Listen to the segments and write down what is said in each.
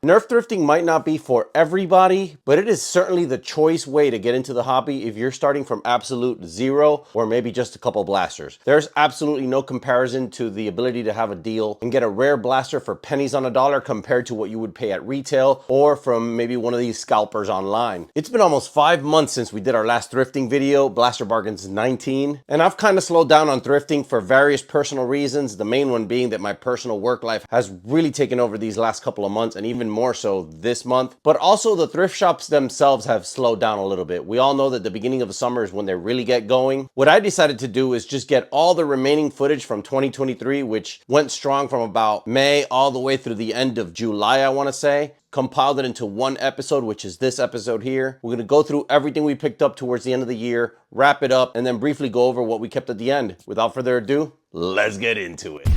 Nerf thrifting might not be for everybody, but it is certainly the choice way to get into the hobby if you're starting from absolute zero or maybe just a couple blasters. There's absolutely no comparison to the ability to have a deal and get a rare blaster for pennies on a dollar compared to what you would pay at retail or from maybe one of these scalpers online. It's been almost 5 months since we did our last thrifting video, Blaster Bargains 19, and I've kind of slowed down on thrifting for various personal reasons, the main one being that my personal work life has really taken over these last couple of months and even more so this month. But also the thrift shops themselves have slowed down a little bit. We all know that the beginning of the summer is when they really get going. What I decided to do is just get all the remaining footage from 2023, which went strong from about May all the way through the end of July, I want to say. Compiled it into one episode, which is this episode here. We're gonna go through everything we picked up towards the end of the year, wrap it up, and then briefly go over what we kept at the end. Without further ado, let's get into it.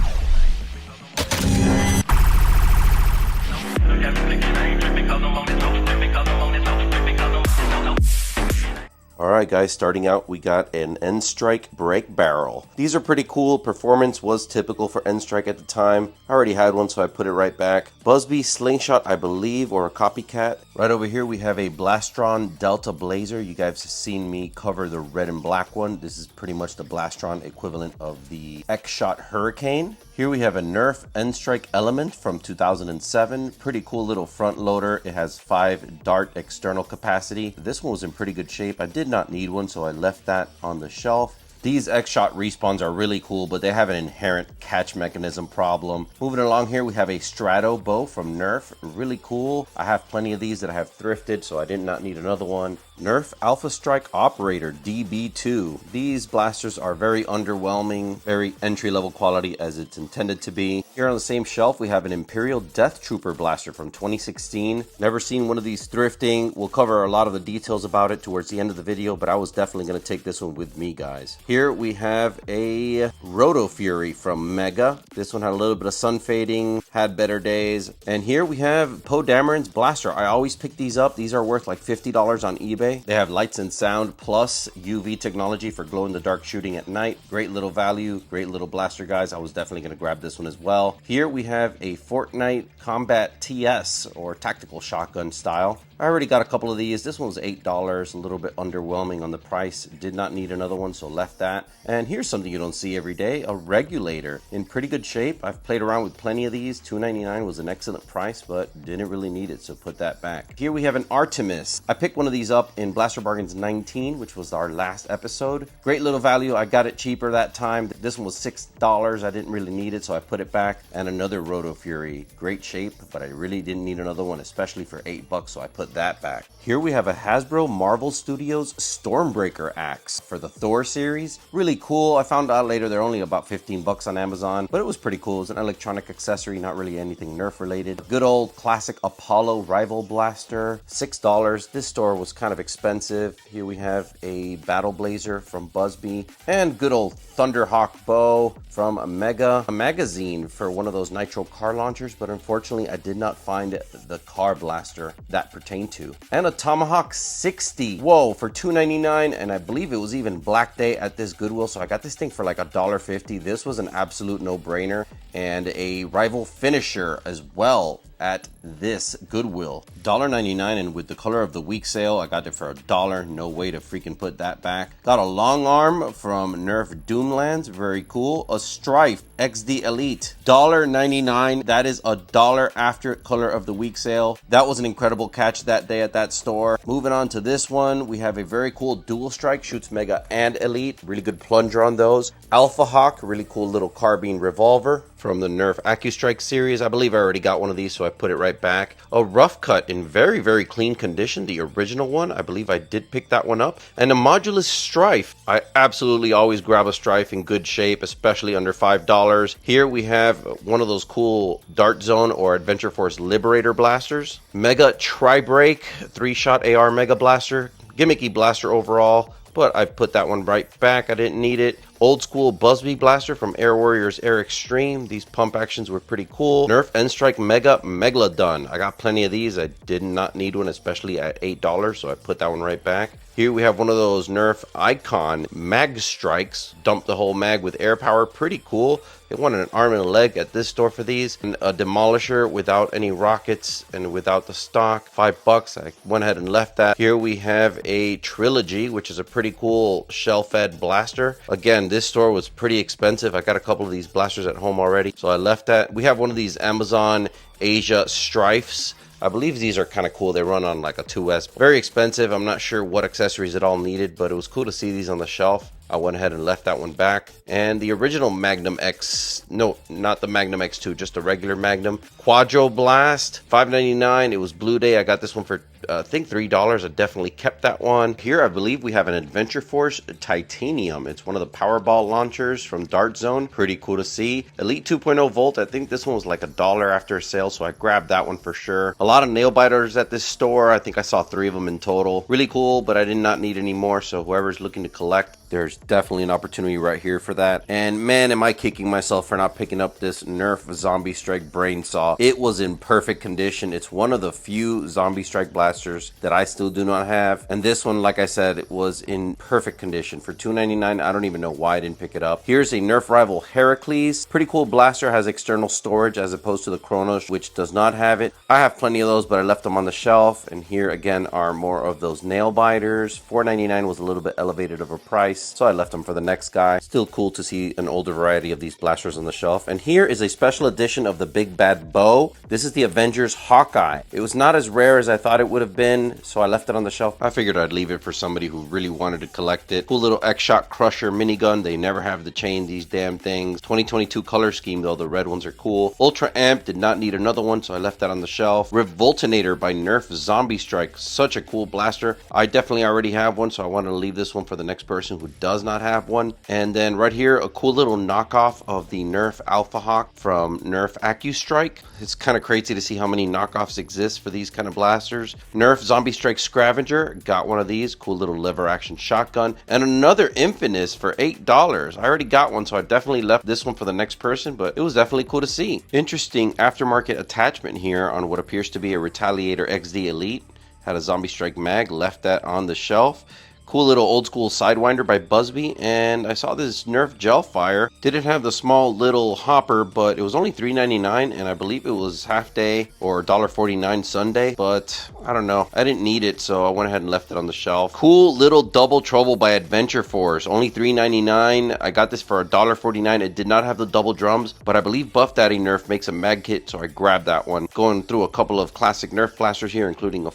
Alright guys, starting out we got an N-Strike brake barrel. These are pretty cool. Performance was typical for N-Strike at the time. I already had one so I put it right back. BuzzBee Slingshot, I believe, or a copycat. Right over here we have a Blastron Delta Blazer. You guys have seen me cover the red and black one. This is pretty much the Blastron equivalent of the X-Shot Hurricane. Here we have a Nerf N-Strike Element from 2007. Pretty cool little front loader. It has 5 dart external capacity. This one was in pretty good shape. I did not need one, so I left that on the shelf. These X-Shot respawns are really cool, but they have an inherent catch mechanism problem. Moving along here, we have a Strato bow from Nerf. Really cool. I have plenty of these that I have thrifted, so I did not need another one. Nerf Alpha Strike Operator DB2. These blasters are very underwhelming, very entry-level quality as it's intended to be. Here on the same shelf, we have an Imperial Death Trooper blaster from 2016. Never seen one of these thrifting. We'll cover a lot of the details about it towards the end of the video, but I was definitely going to take this one with me, guys. Here we have a Roto Fury from Mega. This one had a little bit of sun fading, had better days. And here we have Poe Dameron's blaster. I always pick these up. These are worth like $50 on eBay. They have lights and sound plus UV technology for glow-in-the-dark shooting at night. Great little value, great little blaster, guys. I was definitely going to grab this one as well. Here we have a Fortnite Combat TS, or tactical shotgun style. I already got a couple of these. This one was $8, a little bit underwhelming on the price. Did not need another one, so left that. And here's something you don't see every day, a regulator. In pretty good shape. I've played around with plenty of these. $2.99 was an excellent price, but didn't really need it, so put that back. Here we have an Artemis. I picked one of these up in Blaster Bargains 19, which was our last episode. Great little value. I got it cheaper that time. This one was $6. I didn't really need it, so I put it back. And another Roto Fury. Great shape, but I really didn't need another one, especially for $8, so I put that back. Here we have a Hasbro Marvel Studios Stormbreaker axe for the Thor series. Really cool. I found out later they're only about $15 on Amazon, but it was pretty cool. It's an electronic accessory, not really anything Nerf related. Good old classic Apollo Rival Blaster, $6. This store was kind of expensive. Here we have a Battle Blazer from BuzzBee and good old Thunderhawk bow from Mega. A magazine for one of those nitro car launchers, but unfortunately I did not find the car blaster that pertained to. And a Tomahawk 60. Whoa, for $2.99, and I believe it was even Black Day at this Goodwill, so I got this thing for like $1.50. This was an absolute no-brainer. And a Rival Finisher as well at this Goodwill. $1.99, and with the color of the week sale, I got it for $1. No way to freaking put that back. Got a long arm from Nerf Doomlands. Very cool. A Strife XD Elite. $1.99. That is $1 after color of the week sale. That was an incredible catch that day at that store. Moving on to this one, we have a very cool Dual Strike. Shoots Mega and Elite. Really good plunger on those. Alpha Hawk. Really cool little carbine revolver from the Nerf AccuStrike series. I believe I already got one of these, so I put it right back. A Rough Cut in very, very clean condition. The original one. I believe I did pick that one up. And a Modulus Strife. I absolutely always grab a Strife in good shape, especially under $5. Here we have one of those cool Dart Zone or Adventure Force Liberator blasters. Mega Tri-Break 3-shot AR Mega Blaster. Gimmicky blaster overall, but I put that one right back. I didn't need it. Old school BuzzBee blaster from Air Warriors Air Extreme. These pump actions were pretty cool. Nerf N-Strike Mega Megalodon. I got plenty of these. I did not need one, especially at $8, so I put that one right back. Here we have one of those Nerf Icon Mag Strikes. Dump the whole mag with air power. Pretty cool. They wanted an arm and a leg at this store for these. And a demolisher without any rockets and without the stock. $5. I went ahead and left that. Here we have a Trilogy, which is a pretty cool shell-fed blaster. Again, this store was pretty expensive. I got a couple of these blasters at home already, so I left that. We have one of these Amazon Asia Strifes. I believe these are kind of cool. They run on like a 2S. Very expensive. I'm not sure what accessories it all needed, but it was cool to see these on the shelf. I went ahead and left that one back. And the original Magnum X, no, not the Magnum X2, just a regular Magnum. Quadro Blast, $5.99. It was Blue Day. I got this one for, I think $3. I definitely kept that one. Here, I believe we have an Adventure Force Titanium. It's one of the Powerball launchers from Dart Zone. Pretty cool to see. Elite 2.0 Volt. I think this one was like $1 after a sale, so I grabbed that one for sure. A lot of nail biters at this store. I think I saw 3 of them in total. Really cool, but I did not need any more, so whoever's looking to collect, there's definitely an opportunity right here for that. And man, am I kicking myself for not picking up this Nerf Zombie Strike Brain Saw. It was in perfect condition. It's one of the few Zombie Strike blasters that I still do not have. And this one, like I said, it was in perfect condition. For $2.99, I don't even know why I didn't pick it up. Here's a Nerf rival Heracles. Pretty cool blaster, has external storage as opposed to the Chronos, which does not have it. I have plenty of those, but I left them on the shelf. And here again are more of those nail biters. $4.99 was a little bit elevated of a price, so I left them for the next guy. Still cool to see an older variety of these blasters on the shelf. And here is a special edition of the Big Bad Bow. This is the Avengers Hawkeye. It was not as rare as I thought it would have been, so I left it on the shelf. I figured I'd leave it for somebody who really wanted to collect it. Cool little X-Shot Crusher minigun. They never have the chain, these damn things. 2022 color scheme though, the red ones are cool. Ultra Amp, did not need another one, so I left that on the shelf. Revoltinator by Nerf Zombie Strike. Such a cool blaster. I definitely already have one, so I wanted to leave this one for the next person who does not have one. And then right here, a cool little knockoff of the Nerf Alpha Hawk from Nerf AccuStrike. It's kind of crazy to see how many knockoffs exist for these kind of blasters. Nerf Zombie Strike Scavenger, got one of these. Cool little lever action shotgun. And another Infamous for $8. I already got one, so I definitely left this one for the next person, but it was definitely cool to see. Interesting aftermarket attachment here on what appears to be a Retaliator XD Elite. Had a Zombie Strike mag, left that on the shelf. Cool little old school Sidewinder by BuzzBee, and I saw this Nerf Gelfire. Didn't have the small little hopper, but it was only $3.99, and I believe it was half day or $1.49 Sunday, but I don't know. I didn't need it, so I went ahead and left it on the shelf. Cool little Double Trouble by Adventure Force, only $3.99. I got this for $1.49. It did not have the double drums, but I believe Buff Daddy Nerf makes a mag kit, so I grabbed that one. Going through a couple of classic Nerf blasters here, including a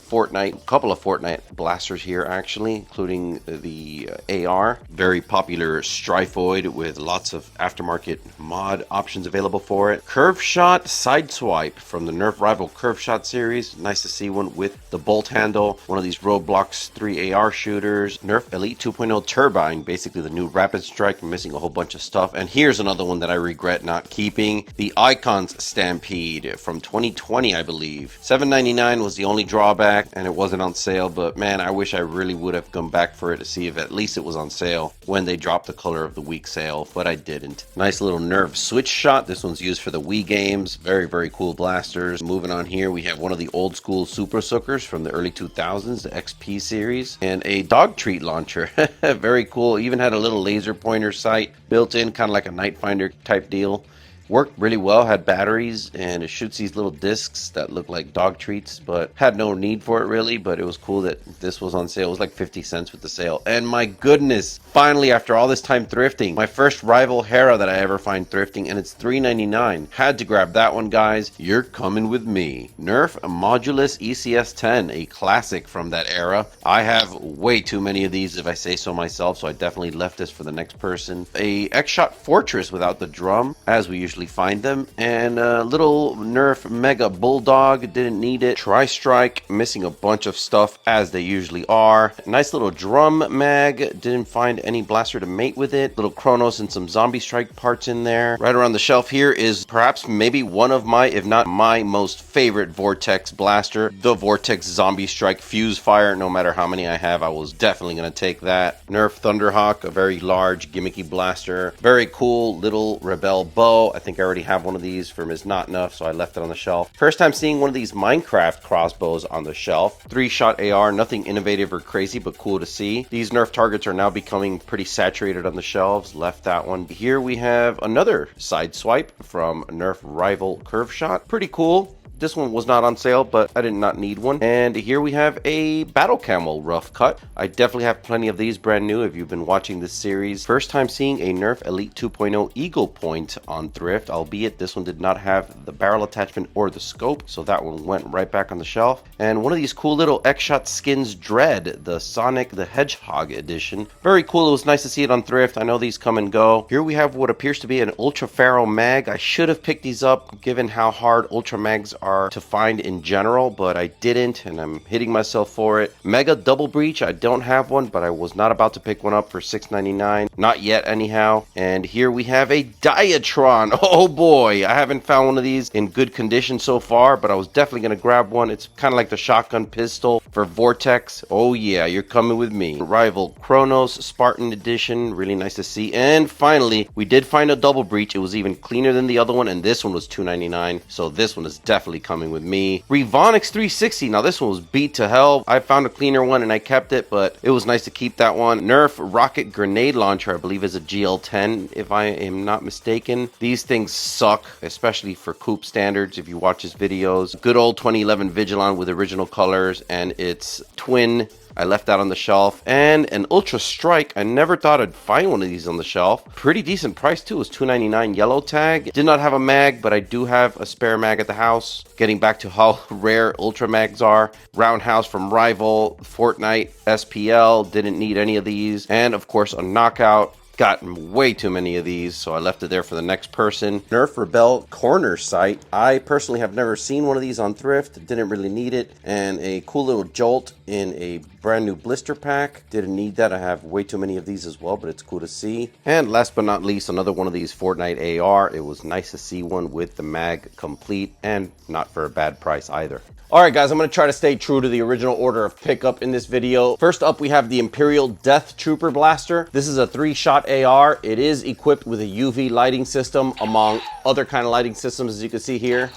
couple of Fortnite blasters here actually, including the AR. Very popular Strifoid with lots of aftermarket mod options available for it. Curve Shot Sideswipe from the Nerf Rival Curve Shot series. Nice to see one with the bolt handle. One of these Roblox 3 AR shooters. Nerf Elite 2.0 Turbine, basically the new Rapid Strike. I'm missing a whole bunch of stuff. And here's another one that I regret not keeping. The Icons Stampede from 2020, I believe. $7.99 was the only drawback, and it wasn't on sale, but man, I wish I really would have gone back for it to see if at least it was on sale when they dropped the color of the week sale, but I didn't. Nice little Nerf Switch Shot. This one's used for the Wii games. Very, very cool blasters. Moving on here, we have one of the old school Super Soakers from the early 2000s, the XP series, and a dog treat launcher. Very cool. Even had a little laser pointer sight built in, kind of like a night finder type deal. Worked really well, had batteries, and it shoots these little discs that look like dog treats, but had no need for it really, but it was cool that this was on sale. It was like 50 cents with the sale. And my goodness, finally, after all this time thrifting, my first rival Hera that I ever find thrifting, and it's $3.99. Had to grab that one, guys. You're coming with me. Nerf Modulus ECS-10, a classic from that era. I have way too many of these if I say so myself, so I definitely left this for the next person. A X-Shot Fortress without the drum, as we usually eventually find them. And a little Nerf Mega Bulldog, didn't need it. Tri-Strike, missing a bunch of stuff as they usually are. Nice little drum mag, didn't find any blaster to mate with it. Little Chronos and some Zombie Strike parts in there. Right around the shelf here is perhaps maybe one of my, if not my most favorite Vortex blaster, the Vortex Zombie Strike Fuse Fire. No matter how many I have, I was definitely going to take that. Nerf Thunderhawk, a very large gimmicky blaster. Very cool little Rebel bow. I think I already have one of these from Is Not Enough, so I left it on the shelf. First time seeing one of these Minecraft crossbows on the shelf. 3-shot AR, nothing innovative or crazy, but cool to see. These Nerf targets are now becoming pretty saturated on the shelves. Left that one. Here we have another side swipe from Nerf Rival Curve Shot. Pretty cool. This one was not on sale, but I did not need one. And here we have a Battle Camel Rough Cut. I definitely have plenty of these brand new if you've been watching this series. First time seeing a Nerf Elite 2.0 Eagle Point on thrift, albeit this one did not have the barrel attachment or the scope, so that one went right back on the shelf. And one of these cool little X-Shot Skins Dread, the Sonic the Hedgehog edition. Very cool. It was nice to see it on thrift. I know these come and go. Here we have what appears to be an Ultra Ferro mag. I should have picked these up given how hard Ultra mags are to find in general, but I didn't, and I'm hitting myself for it. Mega Double Breach, I don't have one, but I was not about to pick one up for $6.99. Not yet, anyhow. And here we have a Diatron. Oh boy, I haven't found one of these in good condition so far, but I was definitely going to grab one. It's kind of like the shotgun pistol for Vortex. Oh yeah, you're coming with me. Rival Chronos Spartan Edition, really nice to see. And finally, we did find a Double Breach. It was even cleaner than the other one, and this one was $2.99, so this one is definitely coming with me. Revonix 360. Now this one was beat to hell. I found a cleaner one and I kept it, but it was nice to keep that one. Nerf Rocket Grenade Launcher, I believe is a GL10 if I am not mistaken. These things suck, especially for Coop standards if you watch his videos. Good old 2011 Vigilon with original colors and its twin. I left that on the shelf. And an Ultra Strike. I never thought I'd find one of these on the shelf. Pretty decent price too. It was $2.99 yellow tag. Did not have a mag, but I do have a spare mag at the house. Getting back to how rare Ultra mags are. Roundhouse from Rival, Fortnite, SPL. Didn't need any of these. And of course a Knockout. Gotten way too many of these, so I left it there for the next person. Nerf Rebel Corner Sight. I personally have never seen one of these on thrift. Didn't really need it. And a cool little Jolt in a brand new blister pack. Didn't need that. I have way too many of these as well, but it's cool to see. And last but not least, another one of these Fortnite AR. It was nice to see one with the mag complete and not for a bad price either. Alright guys, I'm going to try to stay true to the original order of pickup in this video. First up, we have the Imperial Death Trooper Blaster. This is a 3-shot AR. It is equipped with a UV lighting system among other kind of lighting systems, as you can see here.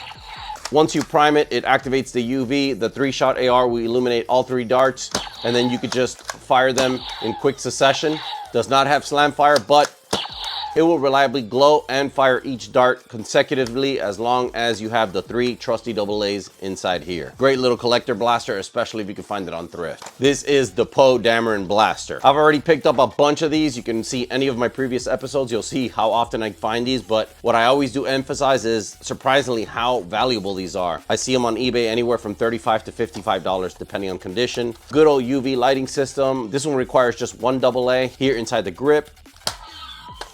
Once you prime it, it activates the UV. The 3-shot AR will illuminate all 3 darts, and then you could just fire them in quick succession. Does not have slam fire, but it will reliably glow and fire each dart consecutively as long as you have the 3 trusty AA's inside here. Great little collector blaster, especially if you can find it on thrift. This is the Poe Dameron Blaster. I've already picked up a bunch of these. You can see any of my previous episodes. You'll see how often I find these, but what I always do emphasize is surprisingly how valuable these are. I see them on eBay anywhere from $35 to $55 depending on condition. Good old UV lighting system. This one requires just 1 AA here inside the grip.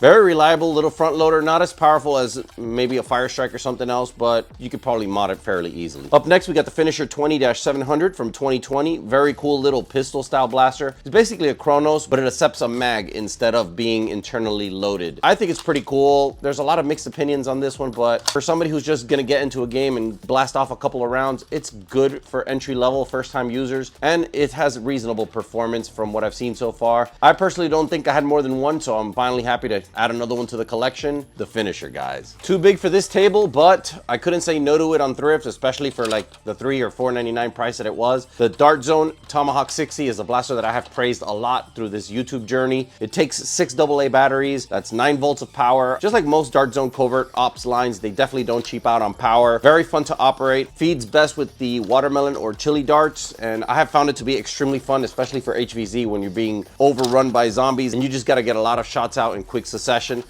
Very reliable little front loader, not as powerful as maybe a Fire Strike or something else, but you could probably mod it fairly easily. Up next, we got the Finisher 20-700 from 2020. Very cool little pistol style blaster. It's basically a Chronos, but it accepts a mag instead of being internally loaded. I think it's pretty cool. There's a lot of mixed opinions on this one, but for somebody who's just gonna get into a game and blast off a couple of rounds, it's good for entry level first time users, and it has reasonable performance from what I've seen so far. I personally don't think I had more than one, so I'm finally happy to add another one to the collection. The Finisher, guys. Too big for this table, but I couldn't say no to it on thrift, especially for like the $3 or $4.99 price that it was. The Dart Zone Tomahawk 60 is a blaster that I have praised a lot through this YouTube journey. It takes 6 AA batteries. That's 9 volts of power. Just like most Dart Zone covert ops lines, they definitely don't cheap out on power. Very fun to operate. Feeds best with the watermelon or chili darts, and I have found it to be extremely fun, especially for HVZ when you're being overrun by zombies and you just got to get a lot of shots out in quick succession.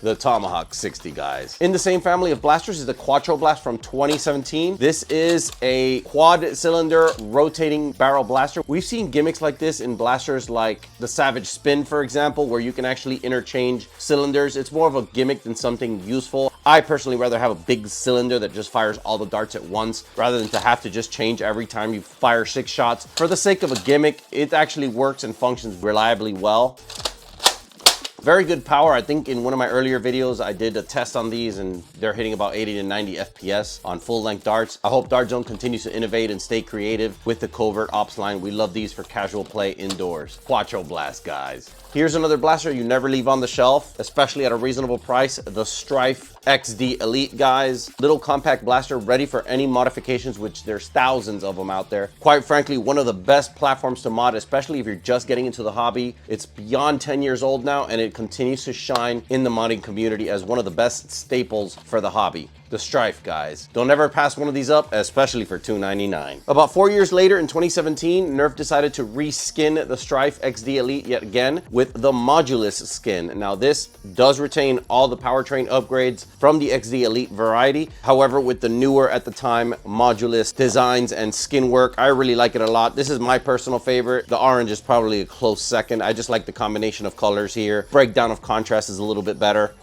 The Tomahawk 60, guys. In the same family of blasters is the Quattro Blast from 2017. This is a quad cylinder rotating barrel blaster. We've seen gimmicks like this in blasters like the Savage Spin, for example, where you can actually interchange cylinders. It's more of a gimmick than something useful. I personally rather have a big cylinder that just fires all the darts at once rather than to have to just change every time you fire 6 shots. For the sake of a gimmick, it actually works and functions reliably well. Very good power. I think in one of my earlier videos, I did a test on these and they're hitting about 80 to 90 FPS on full length darts. I hope Dart Zone continues to innovate and stay creative with the covert ops line. We love these for casual play indoors. Quattro Blast, guys. Here's another blaster you never leave on the shelf, especially at a reasonable price. The Strife XD Elite, guys. Little compact blaster ready for any modifications, which there's thousands of them out there. Quite frankly, one of the best platforms to mod, especially if you're just getting into the hobby. It's beyond 10 years old now, and it continues to shine in the modding community as one of the best staples for the hobby. The Strife, guys. Don't ever pass one of these up, especially for $2.99. About 4 years later, in 2017, Nerf decided to reskin the Strife XD Elite yet again with the Modulus skin. Now, this does retain all the powertrain upgrades from the XD Elite variety. However, with the newer, at the time, Modulus designs and skin work, I really like it a lot. This is my personal favorite. The orange is probably a close second. I just like the combination of colors here. Breakdown of contrast is a little bit better.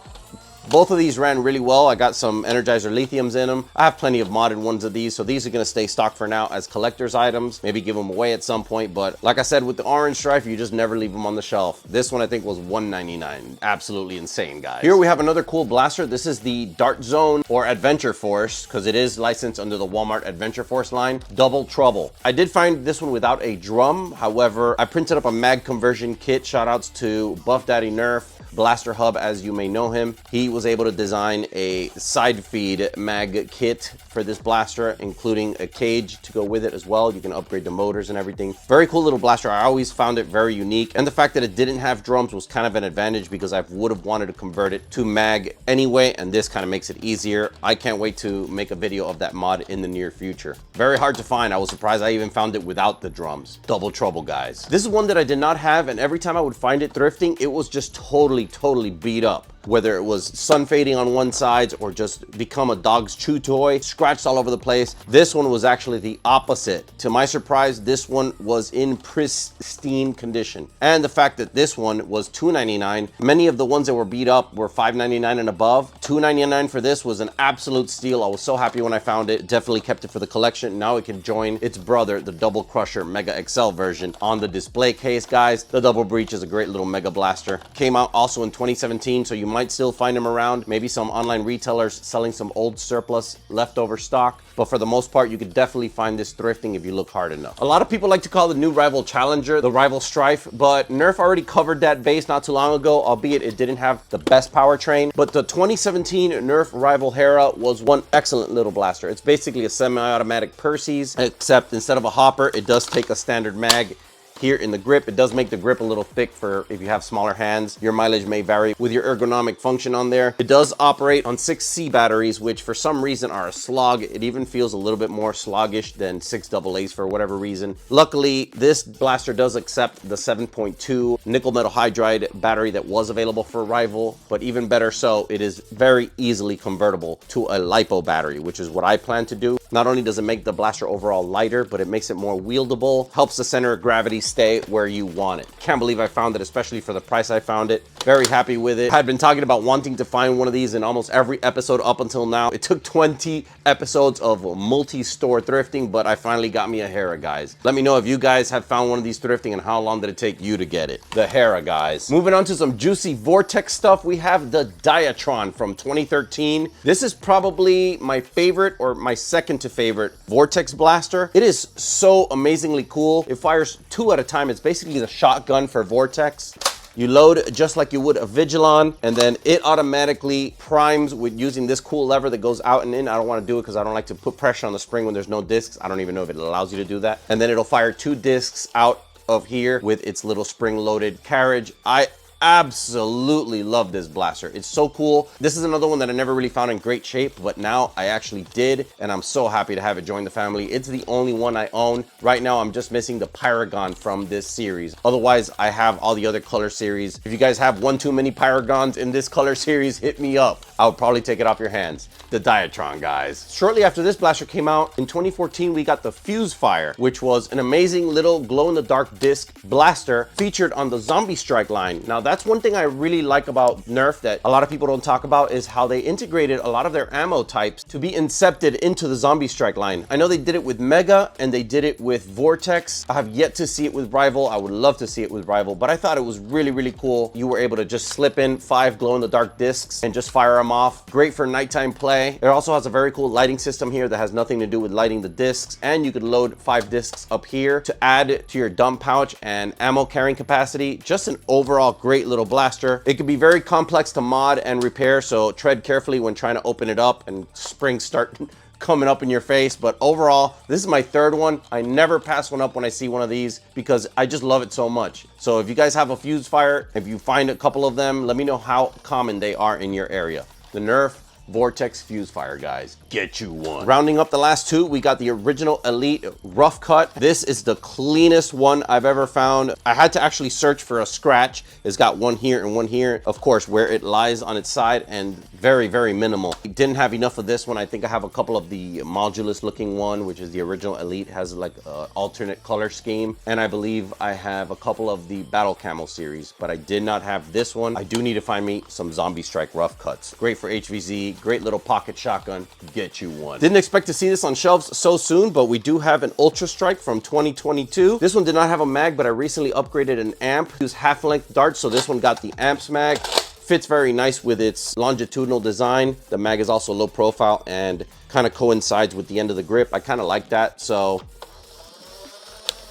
Both of these ran really well. I got some Energizer Lithiums in them. I have plenty of modded ones of these, so these are going to stay stock for now as collector's items. Maybe give them away at some point, but like I said, with the orange Strife, you just never leave them on the shelf. This one I think was $1.99. Absolutely insane, guys. Here we have another cool blaster. This is the Dart Zone or Adventure Force, because it is licensed under the Walmart Adventure Force line. Double Trouble. I did find this one without a drum. However, I printed up a mag conversion kit. Shout outs to Buff Daddy Nerf, Blaster Hub, as you may know him. He was able to design a side feed mag kit for this blaster, including a cage to go with it as well. You can upgrade the motors and everything. Very cool little blaster. I always found it very unique, and the fact that it didn't have drums was kind of an advantage because I would have wanted to convert it to mag anyway, and this kind of makes it easier. I can't wait to make a video of that mod in the near future. Very hard to find. I was surprised I even found it without the drums. Double Trouble, guys. This is one that I did not have, and every time I would find it thrifting, it was just totally beat up. Whether it was sun fading on one side or just become a dog's chew toy, scratched all over the place. This one was actually the opposite. To my surprise, this one was in pristine condition. And the fact that this one was $2.99, many of the ones that were beat up were $5.99 and above. $2.99 for this was an absolute steal. I was so happy when I found it. Definitely kept it for the collection. Now it can join its brother, the Double Crusher Mega XL version, on the display case, guys. The Double Breach is a great little mega blaster. Came out also in 2017, so you might still find them around. Maybe some online retailers selling some old surplus leftover stock, but for the most part, you could definitely find this thrifting if you look hard enough. A lot of people like to call the new rival Challenger the rival Strife, but Nerf already covered that base not too long ago, albeit it didn't have the best powertrain. But the 2017 Nerf rival Hera was one excellent little blaster. It's basically a semi-automatic Percy's, except instead of a hopper, it does take a standard mag. Here in the grip, it does make the grip a little thick for if you have smaller hands. Your mileage may vary with your ergonomic function on there. It does operate on 6C batteries, which for some reason are a slog. It even feels a little bit more sluggish than 6 AA's for whatever reason. Luckily, this blaster does accept the 7.2 nickel metal hydride battery that was available for Rival, but even better so, it is very easily convertible to a LiPo battery, which is what I plan to do. Not only does it make the blaster overall lighter, but it makes it more wieldable, helps the center of gravity stay where you want it. Can't believe I found it, especially for the price I found it. Very happy with it. I've been talking about wanting to find one of these in almost every episode up until now. It took 20 episodes of multi-store thrifting, but I finally got me a Hera, guys. Let me know if you guys have found one of these thrifting and how long did it take you to get it. The Hera, guys. Moving on to some juicy Vortex stuff, we have the Diatron from 2013. This is probably my favorite or my second to favorite Vortex blaster. It is so amazingly cool. It fires 2 at a time. It's basically the shotgun for Vortex. You load just like you would a Vigilon, and then it automatically primes with using this cool lever that goes out and in. I don't want to do it because I don't like to put pressure on the spring when there's no discs. I don't even know if it allows you to do that. And then it'll fire 2 discs out of here with its little spring-loaded carriage. I absolutely love this blaster. It's so cool. This is another one that I never really found in great shape, but now I actually did, and I'm so happy to have it join the family. It's the only one I own. Right now, I'm just missing the Paragon from this series. Otherwise, I have all the other color series. If you guys have one too many Paragons in this color series, hit me up. I'll probably take it off your hands. The Diatron, guys. Shortly after this blaster came out, in 2014, we got the Fuse Fire, which was an amazing little glow-in-the-dark disc blaster featured on the Zombie Strike line. Now, that's one thing I really like about Nerf that a lot of people don't talk about, is how they integrated a lot of their ammo types to be incepted into the Zombie Strike line. I know they did it with Mega and they did it with Vortex. I have yet to see it with Rival. I would love to see it with Rival, but I thought it was really, really cool. You were able to just slip in 5 glow-in-the-dark discs and just fire them off. Great for nighttime play. It also has a very cool lighting system here that has nothing to do with lighting the discs, and you could load 5 discs up here to add to your dump pouch and ammo carrying capacity. Just an overall great little blaster. It can be very complex to mod and repair, so tread carefully when trying to open it up and springs start coming up in your face. But overall, this is my 3rd one. I never pass one up when I see one of these because I just love it so much. So if you guys have a fuse fire, if you find a couple of them, let me know how common they are in your area. The Nerf Vortex Fuse Fire, guys. Get you one. Rounding up the last 2, we got the original Elite Rough Cut. This is the cleanest one I've ever found. I had to actually search for a scratch. It's got one here and one here, of course, where it lies on its side, and very, very minimal. I didn't have enough of this one. I think I have a couple of the modulus looking one, which is the original Elite, has like an alternate color scheme. And I believe I have a couple of the Battle Camo series, but I did not have this one. I do need to find me some Zombie Strike Rough Cuts. Great for HVZ. Great little pocket shotgun. Get you one. Didn't expect to see this on shelves so soon, but we do have an Ultra Strike from 2022. This one did not have a mag, but I recently upgraded an amp. Use half-length darts, so this one got the amps mag. Fits very nice with its longitudinal design. The mag is also low profile and kind of coincides with the end of the grip. I kind of like that, so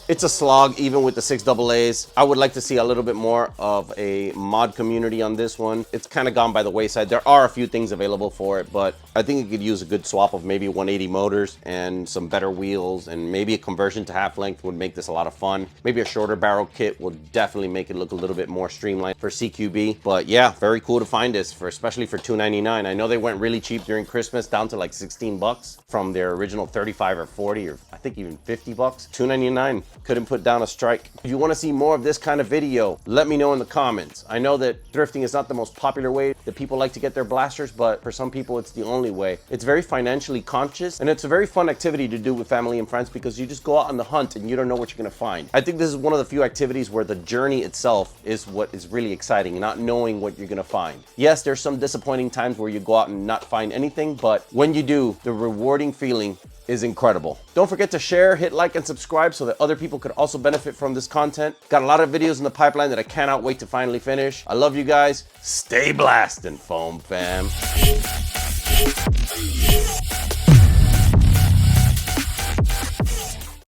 it's a slog even with the 6 AA's. I would like to see a little bit more of a mod community on this one. It's kind of gone by the wayside. There are a few things available for it, but I think it could use a good swap of maybe 180 motors and some better wheels, and maybe a conversion to half length would make this a lot of fun. Maybe a shorter barrel kit will definitely make it look a little bit more streamlined for CQB. But yeah, very cool to find this, especially for $2.99. I know they went really cheap during Christmas, down to like 16 bucks from their original 35 or 40, or I think even 50 bucks. $2.99. Couldn't put down a strike. If you want to see more of this kind of video, let me know in the comments. I know that thrifting is not the most popular way that people like to get their blasters, but for some people it's the only way. It's very financially conscious, and it's a very fun activity to do with family and friends because you just go out on the hunt and you don't know what you're going to find. I think this is one of the few activities where the journey itself is what is really exciting, not knowing what you're going to find. Yes, there's some disappointing times where you go out and not find anything, but when you do, the rewarding feeling is incredible. Don't forget to share, hit like, and subscribe so that other people could also benefit from this content. Got a lot of videos in the pipeline that I cannot wait to finally finish. I love you guys. Stay blasting, foam fam.